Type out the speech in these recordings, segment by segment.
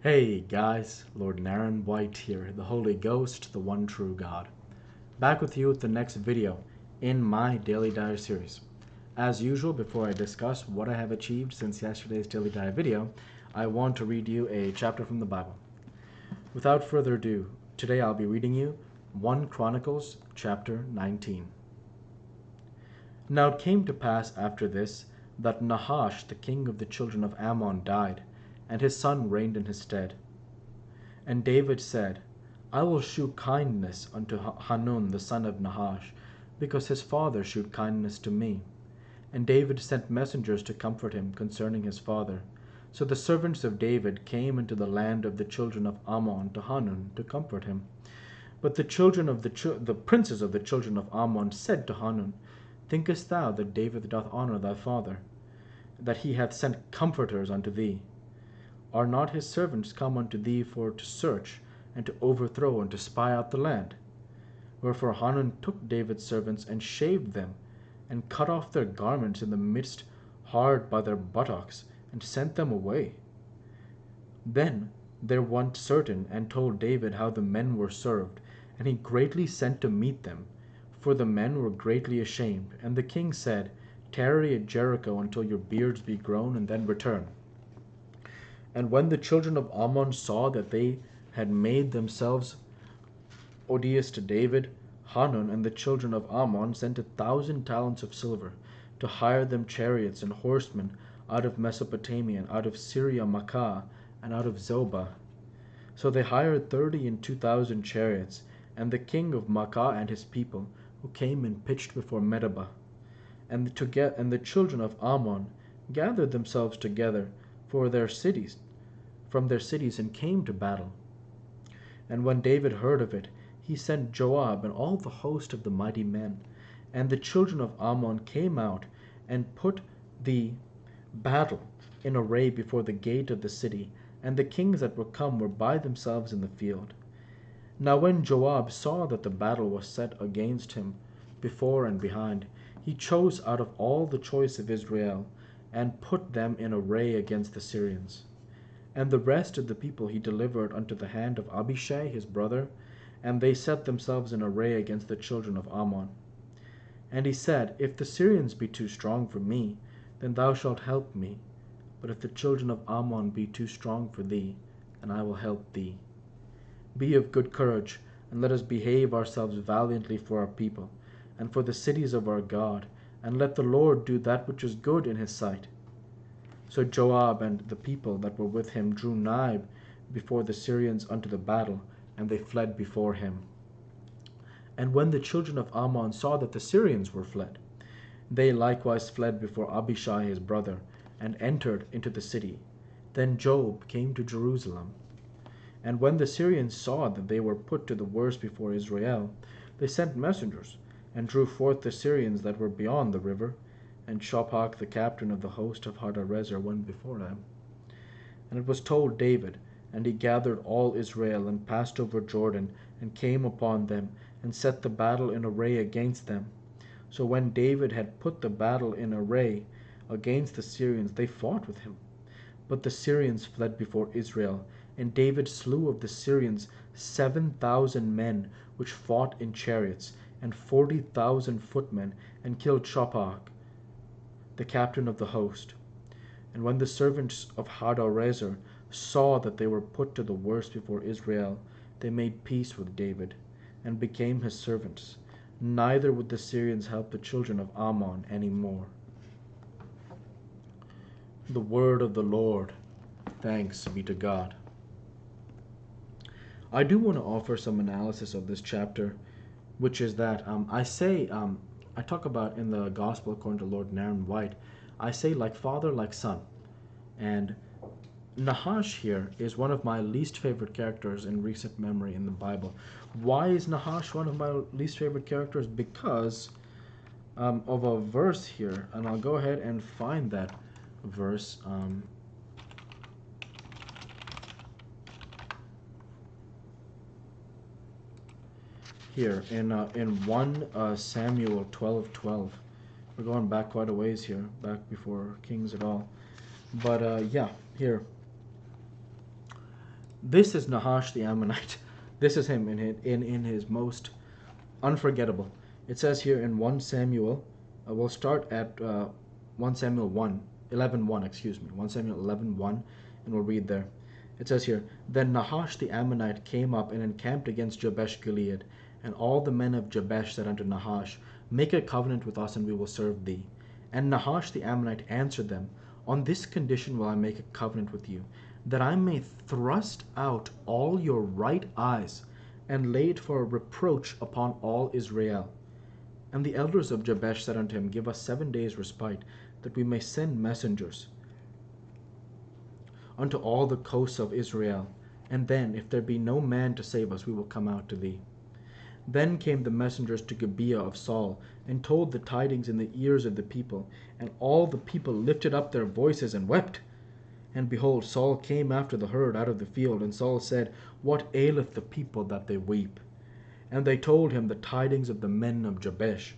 Hey guys, Lord Naren here, the Holy Ghost, the one true God. Back with you with the next video in my Daily Diary series. As usual, before I discuss what I have achieved since yesterday's Daily Diary video, I want to read you a chapter from the Bible. Without further ado, today I'll be reading you 1 Chronicles chapter 19. Now it came to pass after this that Nahash, the king of the children of Ammon, died, and his son reigned in his stead. And David said, I will shew kindness unto Hanun the son of Nahash, because his father shewed kindness to me. And David sent messengers to comfort him concerning his father. So the servants of David came into the land of the children of Ammon to Hanun to comfort him. But the princes of the children of Ammon said to Hanun, Thinkest thou that David doth honor thy father, that he hath sent comforters unto thee? Are not his servants come unto thee for to search, and to overthrow, and to spy out the land? Wherefore Hanun took David's servants, and shaved them, and cut off their garments in the midst hard by their buttocks, and sent them away. Then there went certain, and told David how the men were served, and he greatly sent to meet them, for the men were greatly ashamed. And the king said, Tarry at Jericho until your beards be grown, and then return. And when the children of Ammon saw that they had made themselves odious to David, Hanun and the children of Ammon sent 1,000 talents of silver, to hire them chariots and horsemen out of Mesopotamia, and out of Syria Makkah, and out of Zobah. So they hired 32,000 chariots, and the king of Makkah and his people, who came and pitched before Medeba. And the children of Ammon gathered themselves together from their cities, and came to battle. And when David heard of it, he sent Joab and all the host of the mighty men. And the children of Ammon came out and put the battle in array before the gate of the city, and the kings that were come were by themselves in the field. Now when Joab saw that the battle was set against him before and behind, he chose out of all the choice of Israel, and put them in array against the Syrians. And the rest of the people he delivered unto the hand of Abishai his brother, and they set themselves in array against the children of Ammon. And he said, If the Syrians be too strong for me, then thou shalt help me. But if the children of Ammon be too strong for thee, then I will help thee. Be of good courage, and let us behave ourselves valiantly for our people, and for the cities of our God, and let the Lord do that which is good in his sight. So Joab and the people that were with him drew nigh before the Syrians unto the battle, and they fled before him. And when the children of Ammon saw that the Syrians were fled, they likewise fled before Abishai his brother, and entered into the city. Then Joab came to Jerusalem. And when the Syrians saw that they were put to the worse before Israel, they sent messengers, and drew forth the Syrians that were beyond the river, and Shophach the captain of the host of Hadarezer went before them. And it was told David, and he gathered all Israel, and passed over Jordan, and came upon them, and set the battle in array against them. So when David had put the battle in array against the Syrians, they fought with him. But the Syrians fled before Israel, and David slew of the Syrians 7,000 men which fought in chariots, and 40,000 footmen, and killed Shophach the captain of the host. And when the servants of Hadarezer saw that they were put to the worse before Israel, they made peace with David, and became his servants. Neither would the Syrians help the children of Ammon any more. The word of the Lord. Thanks be to God. I do want to offer some analysis of this chapter, which is that I talk about in the Gospel according to Lord Naren White, I say like father, like son. And Nahash here is one of my least favorite characters in recent memory in the Bible. Why is Nahash one of my least favorite characters? Because of a verse here, and I'll go ahead and find that verse. Here in 1 Samuel 12:12. We're going back quite a ways here, back before kings at all. But yeah, here. This is Nahash the Ammonite. This is him in his most unforgettable. It says here in 1 Samuel, we'll start at 1 Samuel 1, 11:1, excuse me, 1 Samuel 11:1, and we'll read there. It says here, Then Nahash the Ammonite came up and encamped against Jabesh Gilead, and all the men of Jabesh said unto Nahash, Make a covenant with us, and we will serve thee. And Nahash the Ammonite answered them, On this condition will I make a covenant with you, that I may thrust out all your right eyes, and lay it for a reproach upon all Israel. And the elders of Jabesh said unto him, Give us 7 days' respite, that we may send messengers unto all the coasts of Israel, and then, if there be no man to save us, we will come out to thee. Then came the messengers to Gibeah of Saul, and told the tidings in the ears of the people, and all the people lifted up their voices and wept. And behold, Saul came after the herd out of the field, and Saul said, What aileth the people that they weep? And they told him the tidings of the men of Jabesh.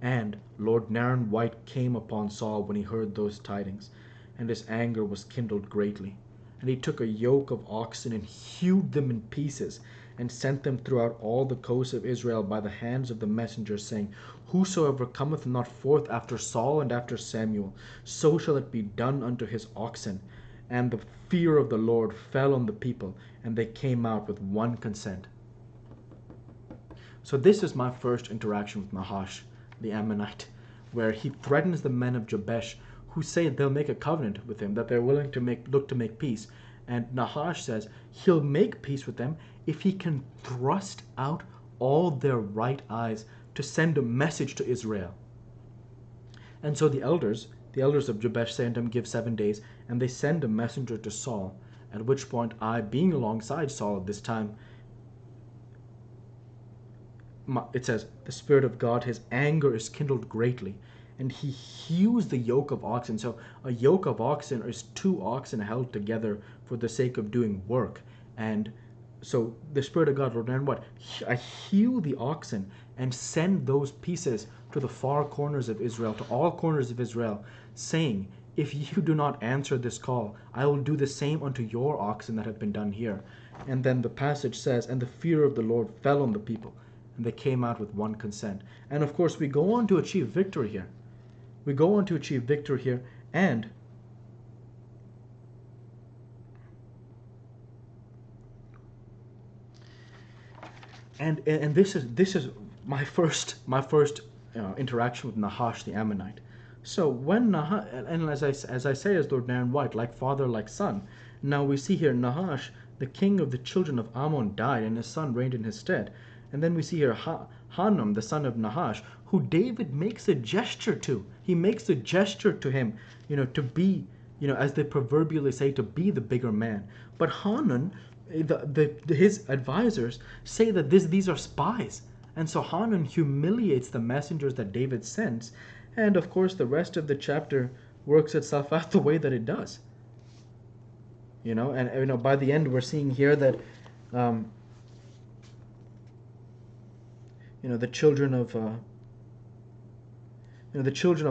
And Lord Naren White came upon Saul when he heard those tidings, and his anger was kindled greatly. And he took a yoke of oxen and hewed them in pieces, and sent them throughout all the coasts of Israel by the hands of the messengers, saying, Whosoever cometh not forth after Saul and after Samuel, so shall it be done unto his oxen. And the fear of the Lord fell on the people, and they came out with one consent. So this is my first interaction with Nahash, the Ammonite, where he threatens the men of Jabesh, who say they'll make a covenant with him, that they're willing to look to make peace. And Nahash says he'll make peace with them if he can thrust out all their right eyes to send a message to Israel. And so the elders of Jabesh say unto him, Give 7 days, and they send a messenger to Saul, at which point I, being alongside Saul at this time, it says, the Spirit of God, his anger is kindled greatly, and he hews the yoke of oxen. So a yoke of oxen is 2 oxen held together for the sake of doing work. And so the Spirit of God, Lord, and what? I hew the oxen and send those pieces to the far corners of Israel, to all corners of Israel, saying, If you do not answer this call, I will do the same unto your oxen that have been done here. And then the passage says, And the fear of the Lord fell on the people, and they came out with one consent. And of course, we go on to achieve victory here. And this is my first interaction with Nahash the Ammonite. So when Nahash, and as I say, as Lord Naren White, like father, like son. Now we see here Nahash, the king of the children of Ammon, died, and his son reigned in his stead. And then we see here Hanun, the son of Nahash, who David makes a gesture to. He makes a gesture to him, to be, as they proverbially say, to be the bigger man. But Hanun, his advisors say that these are spies. And so Hanun humiliates the messengers that David sends. And of course, the rest of the chapter works itself out the way that it does. And by the end, we're seeing here that the children of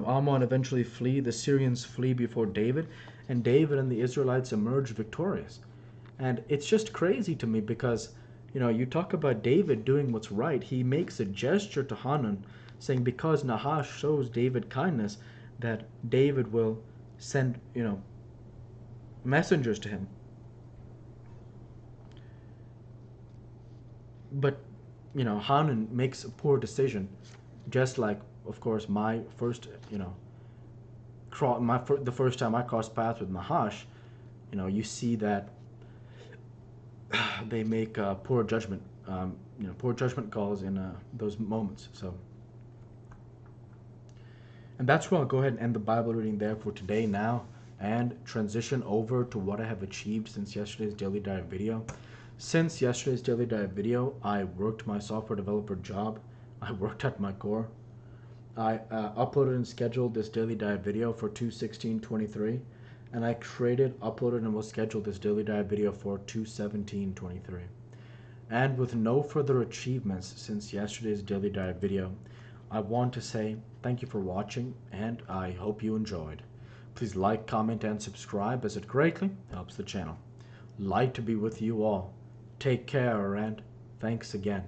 Ammon eventually flee. The Syrians flee before David, and David and the Israelites emerge victorious. And it's just crazy to me because, you talk about David doing what's right. He makes a gesture to Hanun, saying because Nahash shows David kindness, that David will send, messengers to him. But Hanun makes a poor decision, just like, of course, my first, the first time I crossed paths with Nahash, you see that they make poor judgment calls in those moments. So, and that's where I'll go ahead and end the Bible reading there for today now, and transition over to what I have achieved since yesterday's Daily Dive video. Since yesterday's Daily Dive video, I worked my software developer job. I worked at my core. I uploaded and scheduled this Daily Dive video for 2/16/23, and I created, uploaded, and will schedule this Daily Dive video for 2/17/23. And with no further achievements since yesterday's Daily Dive video, I want to say thank you for watching, and I hope you enjoyed. Please like, comment, and subscribe, as it greatly helps the channel. Light be with you all. Take care and thanks again.